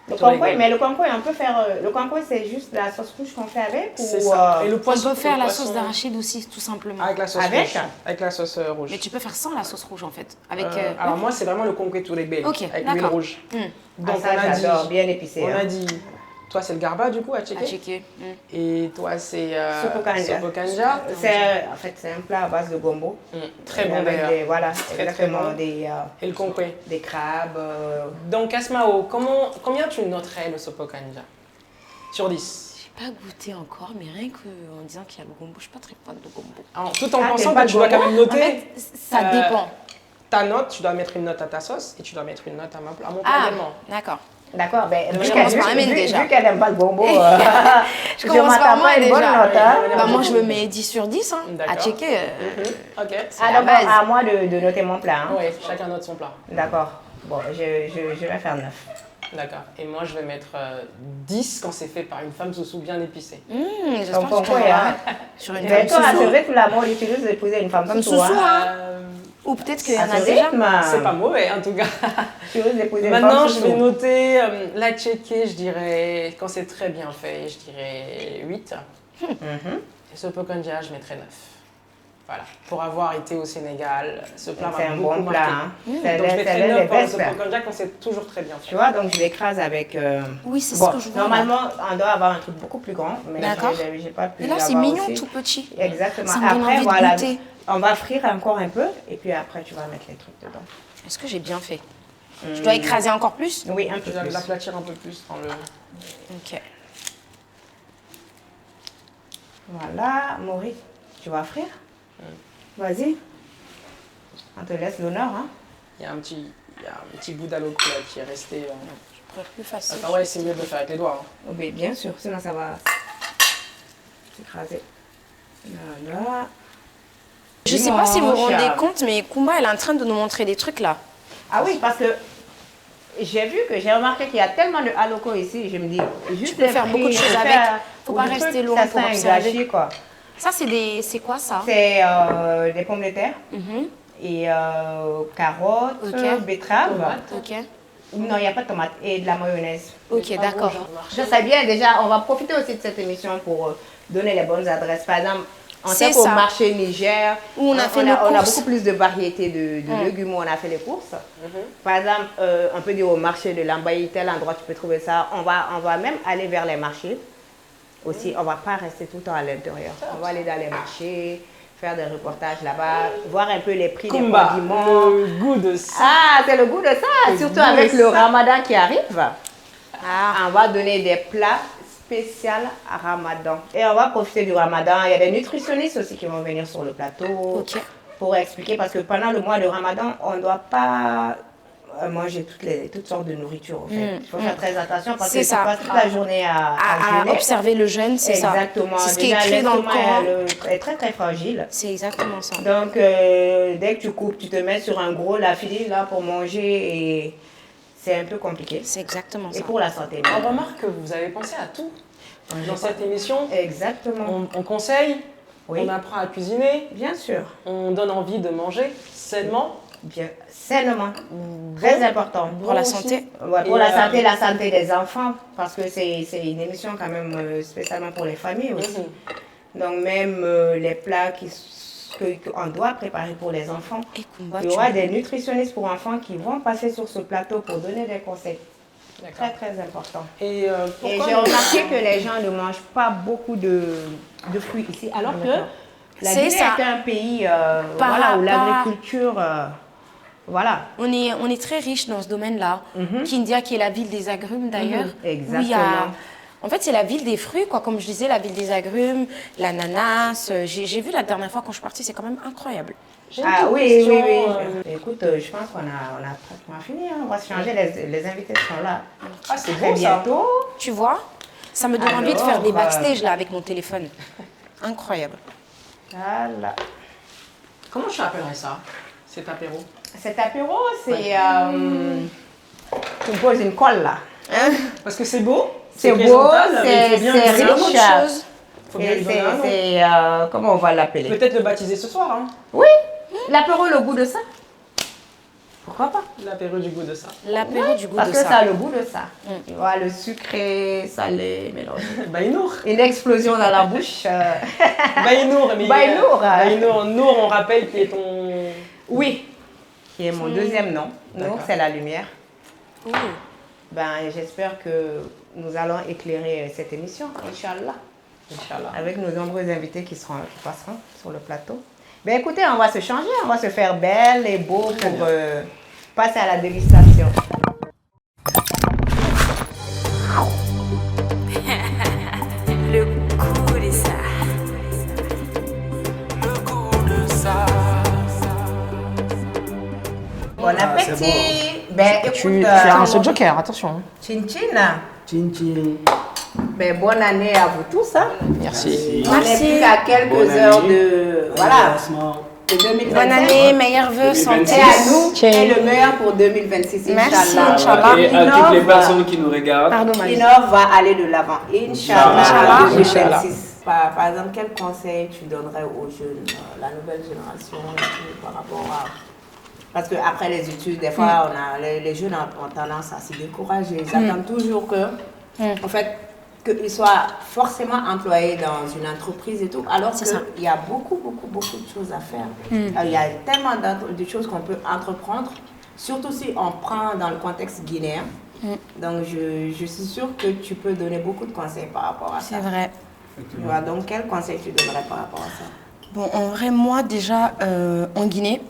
Le concombre, mais le concombre, on peut faire... le concombre, c'est juste la sauce rouge qu'on fait avec ou... C'est ça. Et le On poisson, peut faire le la poisson- sauce d'arachide aussi, tout simplement. Avec la sauce Avec rouge. Avec la sauce rouge. Mais tu peux faire sans la sauce rouge en fait. Avec, Alors moi, c'est vraiment le concombre tous les baies. Ok, avec l'huile d'accord. rouge. Ah, Donc ça, on a j'adore, dit... bien épicé. On hein. a dit... Toi, c'est le garba, du coup, à checker. à checker. Et toi, c'est... Sopo kanja. Sopo kanja. En fait, c'est un plat à base de gombo. Très Et bon, avec d'ailleurs. des- Voilà, Très, exactement. très bon. Et le concombre. Des crabes. Donc, Asmao, combien tu noterais le sopo kanja sur 10? J'ai pas goûté encore, mais rien qu'en disant qu'il y a le gombo, je suis pas très fan de gombo. Alors, tout en Ah, pensant t'aimes pas que le tu dois quand gombo? même noter En fait, ça dépend. ta note, tu dois mettre une note à ta sauce et tu dois mettre une note à mon plat Ah, également. d'accord. D'accord, ben, Je commence par Amine, déjà. Vu qu'elle n'aime pas le gombo, Je commence par m'attends moi pas à une bonne déjà. note. Hein. Bah, moi, je me mets 10 sur 10 hein, à D'accord. checker. Ok. Ah, la donc base. à moi de noter mon plat. Hein. Oui, chacun note son plat. D'accord. Bon, je vais faire 9. D'accord. Et moi, je vais mettre 10 quand c'est fait par une femme sous bien épicée. J'espère Comme que tu quoi, tomberas hein. sur une Mais femme toi, c'est sous-sous. vrai que l'amour utilise d'épouser une femme Femme sous-sous. sous-sous, Hein. hein. Ou peut-être qu'il y À en a ce déjà. rythme, C'est pas mauvais en tout cas. tu risques d'épouser une Maintenant, femme je sous-sous. vais noter la checker, je dirais, quand c'est très bien fait, je dirais 8. Mhm. Et ce pokanja, je mettrais 9. Voilà. Pour avoir été au Sénégal, ce plat C'est m'a un beaucoup bon plat. marqué. Hein. Donc C'est je l'un mettrais des 9 pour best ce plats. pokanja quand c'est toujours très bien Tu fait. vois, donc je l'écrase avec... Oui, c'est bon, ce que je vois. normalement, on doit avoir un truc beaucoup plus grand, mais D'accord. j'ai pas pu Et là, c'est l'avoir mignon, aussi. tout petit. Exactement. Ça me donne Après, envie de voilà, goûter. on va frire encore un peu, et puis après, tu vas mettre les trucs dedans. Est-ce que j'ai bien fait? Je dois écraser encore plus? Oui, un peu Tu dois plus. l'aplatir un peu plus dans le... Ok. Voilà, Maurice, tu vas frire. Vas-y. On te laisse l'honneur, hein. Il y a un petit bout d'aloco là qui est resté... Je pourrais plus facile. Ah ouais, c'est mieux de le faire avec les doigts. hein. Oui, bien sûr, sinon ça va s'écraser. Voilà. Je sais pas si vous vous Dimanche. rendez compte, mais Kumba, elle est en train de nous montrer des trucs là. Ah oui, parce que j'ai remarqué qu'il y a tellement de haloko ici, je me dis, juste peux faire beaucoup de choses avec. Faut pas rester loin pour ça serait un observer. gâchis, quoi. Ça, c'est quoi ça? C'est des pommes de terre Mhm. et carottes, Ok. betteraves. Tomates. Ok. Non, il n'y a pas de tomates et de la mayonnaise. Ok, d'accord. Je sais bien, déjà, on va profiter aussi de cette émission pour donner les bonnes adresses. Par exemple, on C'est sait qu'au ça. marché Niger, Où on a fait nos on a courses. beaucoup plus de variétés de légumes où on a fait les courses. Par exemple, on peut dire au marché de Lambaye, tel endroit tu peux trouver ça. On va même aller vers les marchés aussi. On ne va pas rester tout le temps à l'intérieur. On va aller dans les marchés, faire des reportages là-bas, voir un peu les prix des Kumba, condiments. le goût de ça. Ah, c'est le goût de ça, surtout goût avec de le ça. ramadan qui arrive. Ah. On va donner des plats spéciaux à ramadan. Et on va profiter du ramadan. Il y a des nutritionnistes aussi qui vont venir sur le plateau Ok. pour expliquer. Parce que pendant le mois de ramadan, on ne doit pas manger toutes sortes de nourriture. En fait. Il faut faire très attention parce que C'est tu ça. passes toute la journée à À jeûner. observer le jeûne, c'est ça. Exactement. C'est ce qui est Déjà, écrit dans le l'estomac Coran. est très très fragile. C'est exactement ça. Donc, dès que tu coupes, tu te mets sur un gros lafili là pour manger et c'est un peu compliqué. C'est exactement Et ça. pour la santé. On remarque que vous avez pensé à tout. Dans cette émission, Exactement. on conseille, Oui. on apprend à cuisiner, Bien sûr. on donne envie de manger sainement. Bien. Sainement. Très important. Pour la aussi. santé. Ouais, pour Et, la santé des enfants, parce que c'est une émission quand même spécialement pour les familles aussi. Donc même les plats qu'on doit préparer pour les enfants. Et Kumba, Il y aura des nutritionnistes pour enfants qui vont passer sur ce plateau pour donner des conseils. Très D'accord. très important. Et Et pourquoi j'ai remarqué que les gens ne mangent pas beaucoup de fruits ici, alors que la C'est Guinée ça. est un pays Par voilà, où rapport- l'agriculture, voilà. On est très riche dans ce domaine-là. Kindia, qui est la ville des agrumes d'ailleurs. Où il y a- Exactement. En fait, c'est la ville des fruits, quoi. Comme je disais, la ville des agrumes, l'ananas. J'ai vu la dernière fois quand je suis partie, c'est quand même incroyable. J'ai une Ah petite oui, question, oui. Écoute, je pense qu'on a pratiquement fini. Hein. On va se changer, les invités sont là. Ah, c'est Très beau ça. bientôt. Tu vois, ça me donne envie de faire des Alors, backstage là avec mon téléphone. Incroyable. Voilà. Comment tu appellerais ça, cet apéro? Cet apéro, c'est... tu me poses une colle là. Parce que c'est beau, C'est beau, présentable, mais il faut bien c'est lui donner un nom. riche. Faut bien Et lui donner un nom. c'est comment on va l'appeler? Peut-être le baptiser ce soir. Hein. Oui, l'apéro, le goût de ça. Pourquoi pas? L'apéro du goût de ça. L'apéro du goût Parce de que ça. ça a le goût de ça. Tu vois, le sucré, salé, mélangé. Baïnour. Une explosion dans la bouche. Baïnour, mais Baïnour. Baïnour, Nour, on rappelle qui est ton... Oui. Qui est mon deuxième nom. D'accord. Nour, c'est la lumière. Ouh. Ben, j'espère que nous allons éclairer cette émission, Inch'Allah. Inch'Allah. Avec nos nombreux invités qui passeront sur le plateau. Ben écoutez, on va se changer, on va se faire belle et beau pour passer à la dégustation. Le goût de ça. Bon appétit. Ben écoute, Tu as un seul joker, attention. Chin chin. Chin chin. Ben bonne année à vous tous. Hein. Merci. On est plus qu'à quelques heures de voilà, de 2025. Bonne année, meilleurs vœux, santé. Et à nous, Tiens. et le meilleur pour 2026, Merci, Inch'Allah. Inch'Allah. Et à toutes les personnes qui nous regardent. Pardon, Marie. Innov va aller de l'avant, Inch'Allah, Inch'Allah. 2026. Par exemple, quel conseil tu donnerais aux jeunes, la nouvelle génération, et tout, par rapport à... Parce qu'après les études, des fois, les jeunes ont tendance à se décourager. Ils attendent toujours en fait, qu'ils soient forcément employés dans une entreprise et tout, alors C'est ça. qu'il y a beaucoup de choses à faire. Il y a tellement de choses qu'on peut entreprendre, surtout si on prend dans le contexte guinéen. Donc, je suis sûre que tu peux donner beaucoup de conseils par rapport à ça. C'est vrai. Tu vois, donc, quel conseil tu donnerais par rapport à ça? Bon, en vrai, moi, déjà, en Guinée,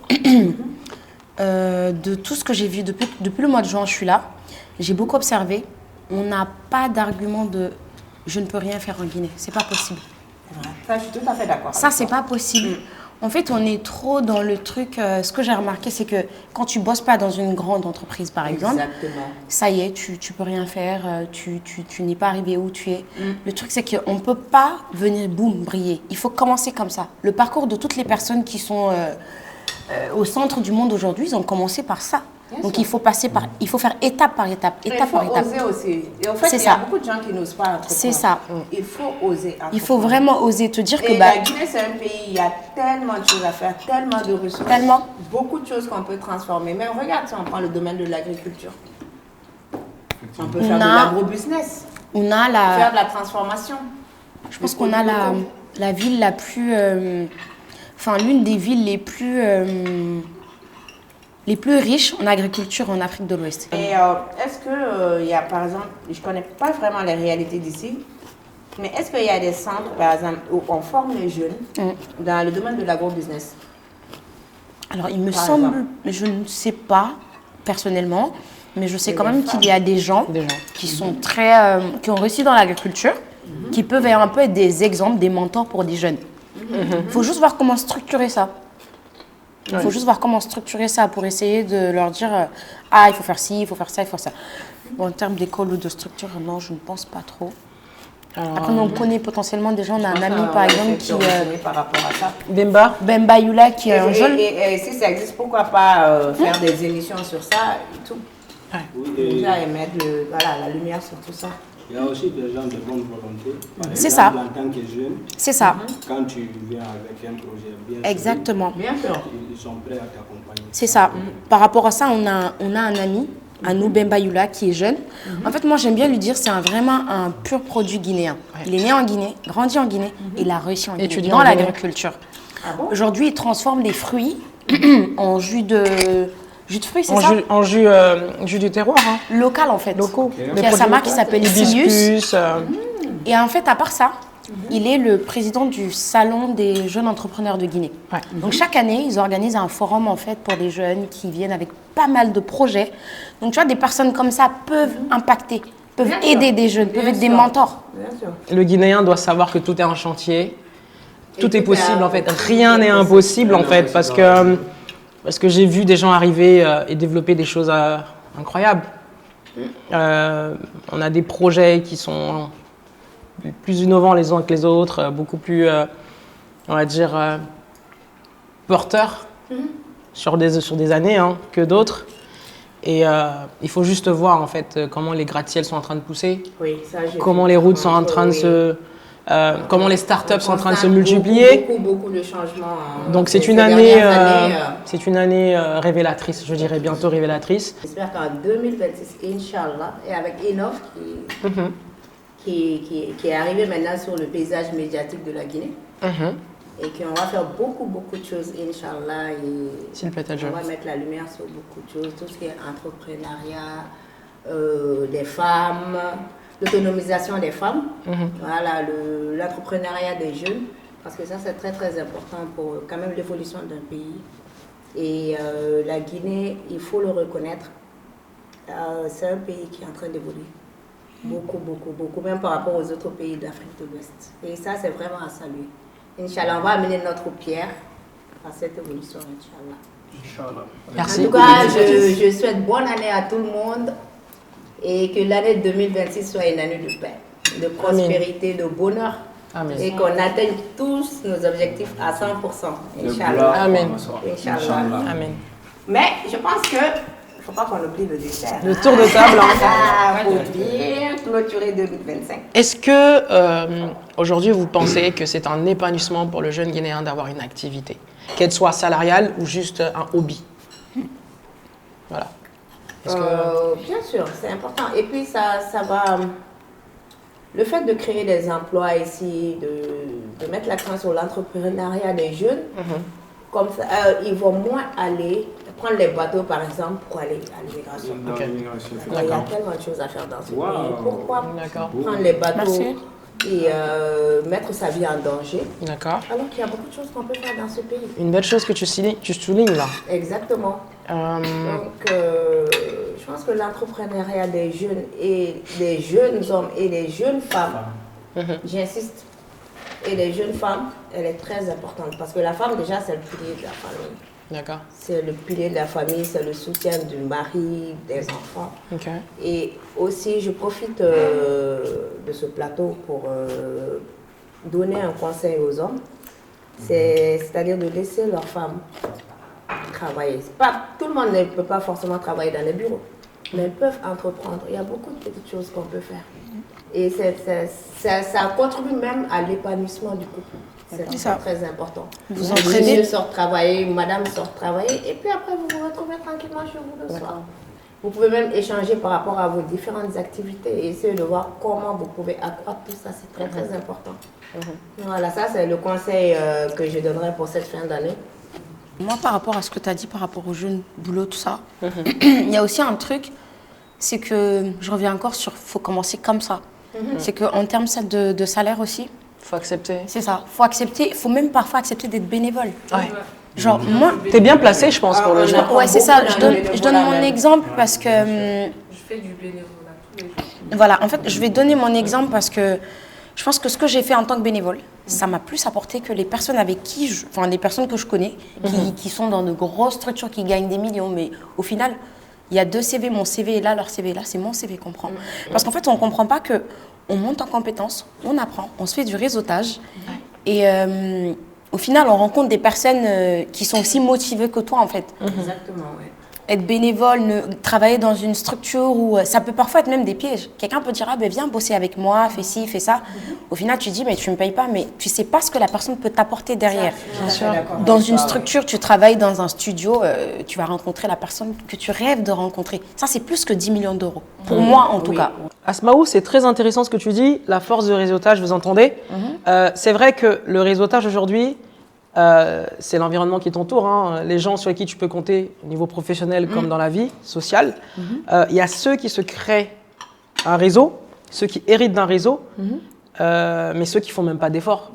de tout ce que j'ai vu depuis le mois de juin, je suis là, j'ai beaucoup observé. On n'a pas d'argument de « je ne peux rien faire en Guinée ». C'est pas possible. Ça, je suis tout à fait d'accord. Ça, avec c'est toi. pas possible. En fait, on est trop dans le truc... ce que j'ai remarqué, c'est que quand tu bosses pas dans une grande entreprise, par exemple, Exactement. ça y est, tu peux rien faire, tu n'es pas arrivé où tu es. Le truc, c'est qu'on ne peut pas venir, boum, briller. Il faut commencer comme ça. Le parcours de toutes les personnes qui sont au centre du monde aujourd'hui, ils ont commencé par ça. Bien Donc, sûr. il faut faire étape par étape, Il étape faut par étape. oser aussi. Et en fait, C'est il y a ça. beaucoup de gens qui n'osent pas entreprendre. C'est ça. Il faut oser entreprendre. Il faut vraiment oser te dire que... Et bah, la Guinée, c'est un pays, il y a tellement de choses à faire, tellement de ressources. Tellement. Beaucoup de choses qu'on peut transformer. Mais regarde, si on prend le domaine de l'agriculture. On peut faire de l'agro-business, on a faire de la... la transformation. Je pense qu'on a la ville la plus... Enfin, l'une des villes les plus riches en agriculture en Afrique de l'Ouest. Et est-ce qu'il y a, par exemple, je ne connais pas vraiment les réalités d'ici, mais est-ce qu'il y a des centres, par exemple, où on forme les jeunes dans le domaine de l'agro-business? Alors, il me Par semble, exemple. je ne sais pas personnellement, mais je sais Mais quand des même qu'il y a des gens qui sont très, qui ont réussi dans l'agriculture, qui peuvent un peu être des exemples, des mentors pour des jeunes. Il faut juste voir comment structurer ça. Il faut juste voir comment structurer ça pour essayer de leur dire ah, il faut faire ci, il faut faire ça, il faut faire ça. Bon, en termes d'école ou de structure, non, je ne pense pas trop. Après, on connaît potentiellement des gens. On a un ami, par exemple, qui... par rapport à ça. Bemba. Bemba Yula, qui est un jeune... Et si ça existe, pourquoi pas faire des émissions sur ça et tout? Oui, et Déjà, et mettre la lumière sur tout ça. il y a aussi des gens de bonne volonté. Par C'est exemple, ça. En tant que jeune, C'est ça. quand tu viens avec un projet bien Exactement. Bien sûr. solide, ils sont prêts à t'accompagner. C'est ça. Par rapport à ça, on a un ami, Anou Bemba Yula, qui est jeune. En fait, moi, j'aime bien lui dire, c'est vraiment un pur produit guinéen. Il est né en Guinée, grandi en Guinée, et il a réussi en Guinée, Étudié dans en Guinée. l'agriculture. Ah bon? Aujourd'hui, il transforme des fruits en jus de fruits, c'est ça? En jus du terroir. Hein. Local, en fait. Locaux. Qui a sa marque qui s'appelle Silius. Hibiscus. Et en fait, à part ça, il est le président du Salon des jeunes entrepreneurs de Guinée. Ouais. Donc chaque année, ils organisent un forum en fait pour les jeunes qui viennent avec pas mal de projets. Donc tu vois, des personnes comme ça peuvent impacter, peuvent Bien sûr. aider des jeunes, peuvent Bien être des sûr. mentors. Bien sûr. Le Guinéen doit savoir que tout est un chantier. Et Tout est possible en fait. tout Rien est n'est possible. impossible en fait parce que j'ai vu des gens arriver et développer des choses incroyables. On a des projets qui sont plus innovants les uns que les autres, beaucoup plus, on va dire, porteurs sur des années hein, que d'autres. Et il faut juste voir en fait comment les gratte-ciels sont en train de pousser, Oui, ça, j'ai comment vu. les routes sont en train de Oui. se comment les startups sont en train de se constate multiplier. Beaucoup de changements. Donc c'est ces une année, dernières années, révélatrice, je dirais bientôt révélatrice. J'espère qu'en 2026, Inch'Allah, et avec Inov qui est arrivé maintenant sur le paysage médiatique de la Guinée, et qu'on va faire beaucoup de choses, Inch'Allah, et S'il vous plaît, on va mettre la lumière sur beaucoup de choses, tout ce qui est entrepreneuriat, des femmes, l'autonomisation des femmes, voilà, l'entrepreneuriat des jeunes, parce que ça c'est très important pour quand même l'évolution d'un pays. Et la Guinée, il faut le reconnaître, c'est un pays qui est en train d'évoluer. Beaucoup, même par rapport aux autres pays d'Afrique de l'Ouest. Et ça, c'est vraiment à saluer. Inch'Allah, on va amener notre pierre à cette évolution, Inch'Allah. Merci. En tout cas, je souhaite bonne année à tout le monde et que l'année 2026 soit une année de paix, de prospérité, de bonheur. Amen. Et qu'on atteigne tous nos objectifs à 100%. Inch'Allah. Amen. Inch'Allah. Amen. Mais je pense que faut pas qu'on oublie le dessert. Le tour de table. Pour bien clôturer 2025. Est-ce que aujourd'hui vous pensez que c'est un épanouissement pour le jeune Guinéen d'avoir une activité, qu'elle soit salariale ou juste un hobby? Voilà. Bien sûr, c'est important. Et puis ça va. Le fait de créer des emplois ici, de mettre l'accent sur l'entrepreneuriat des jeunes, comme ça, ils vont moins aller prendre les bateaux, par exemple, pour aller à l'immigration. Il y a tellement de choses à faire dans ce pays. Pourquoi prendre les bateaux et mettre sa vie en danger, alors qu'il y a beaucoup de choses qu'on peut faire dans ce pays. Une belle chose que tu soulignes là. Exactement. Donc, je pense que l'entrepreneuriat des jeunes et des jeunes hommes et des jeunes femmes, j'insiste, et les jeunes femmes, elle est très importante parce que la femme déjà c'est le pilier de la famille. D'accord. C'est le pilier de la famille, c'est le soutien du mari, des enfants. Et aussi, je profite de ce plateau pour donner un conseil aux hommes, c'est-à-dire de laisser leurs femmes travailler. Tout le monde ne peut pas forcément travailler dans les bureaux, mais elles peuvent entreprendre. Il y a beaucoup de petites choses qu'on peut faire. Et ça contribue même à l'épanouissement du couple. C'est très important. Vous entraînez. Monsieur sort travailler, madame sort travailler, et puis après vous vous retrouvez tranquillement chez vous le soir. Vous pouvez même échanger par rapport à vos différentes activités et essayer de voir comment vous pouvez accroître tout ça. C'est très important. Voilà, ça c'est le conseil que je donnerais pour cette fin d'année. Moi, par rapport à ce que tu as dit, par rapport aux jeunes, boulot, tout ça, il y a aussi un truc, c'est que je reviens encore sur faut commencer comme ça. C'est qu'en termes de salaire aussi, faut accepter. C'est ça, faut accepter, faut même parfois accepter d'être bénévole. Genre, moi. T'es bien placé, je pense, pour le genre. Ouais, c'est ça, je donne mon exemple parce que. Je fais du bénévolat tous les jours. Voilà, en fait, je vais donner mon exemple parce que je pense que ce que j'ai fait en tant que bénévole, ça m'a plus apporté que les personnes avec qui enfin, les personnes que je connais, qui sont dans de grosses structures, qui gagnent des millions, mais au final, il y a deux CV, mon CV est là, leur CV est là, c'est mon CV qu'on prend. Parce qu'en fait, on ne comprend pas que on monte en compétences, on apprend, on se fait du réseautage. Et au final, on rencontre des personnes qui sont aussi motivées que toi, en fait. Exactement, oui. Être bénévole, travailler dans une structure où ça peut parfois être même des pièges. Quelqu'un peut dire, ah ben viens bosser avec moi, fais ci, fais ça. Au final, tu dis, mais tu ne me payes pas, mais tu ne sais pas ce que la personne peut t'apporter derrière. Bien sûr. Dans une structure, tu travailles dans un studio, tu vas rencontrer la personne que tu rêves de rencontrer. Ça, c'est plus que 10 millions d'euros. Pour moi, en tout cas. Asmaou, c'est très intéressant ce que tu dis, la force de réseautage, vous entendez? C'est vrai que le réseautage aujourd'hui, c'est l'environnement qui t'entoure, hein. Les gens sur qui tu peux compter au niveau professionnel comme dans la vie sociale. Il y a ceux qui se créent un réseau, ceux qui héritent d'un réseau, mais ceux qui ne font même pas d'efforts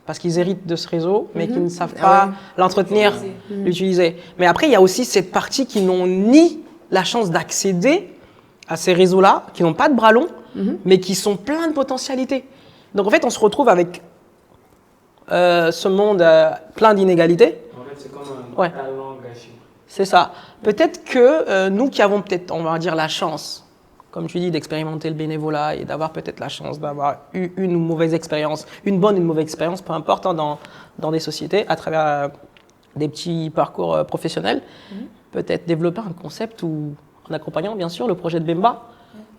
parce qu'ils héritent de ce réseau, mais qui ne savent pas l'entretenir, l'utiliser. Mais après, il y a aussi cette partie qui n'ont ni la chance d'accéder à ces réseaux-là, qui n'ont pas de bras longs, mais qui sont pleins de potentialités. Donc en fait, on se retrouve avec ce monde plein d'inégalités. En fait, c'est comme un talent gâché. C'est ça. Peut-être que nous qui avons peut-être, on va dire, la chance, comme tu dis, d'expérimenter le bénévolat et d'avoir peut-être la chance d'avoir eu une mauvaise expérience, une bonne ou une mauvaise expérience, peu importe, hein, dans des sociétés, à travers des petits parcours professionnels, peut-être développer un concept où, en accompagnant bien sûr le projet de Bemba,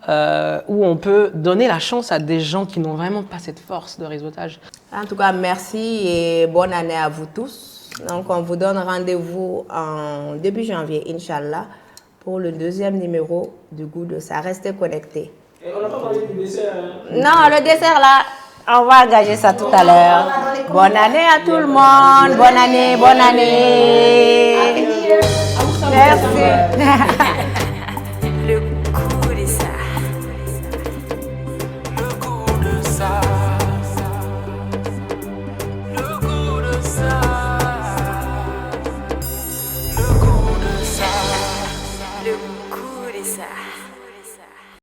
où on peut donner la chance à des gens qui n'ont vraiment pas cette force de réseautage. En tout cas, merci et bonne année à vous tous. Donc, on vous donne rendez-vous en début janvier, Inch'Allah, pour le 2e numéro du Goût de ça. Restez connectés. Et on n'a pas parlé du dessert. Hein. Non, le dessert là, on va engager ça tout à l'heure. Bonne année à tout le monde. Bonne année, bonne année. Merci.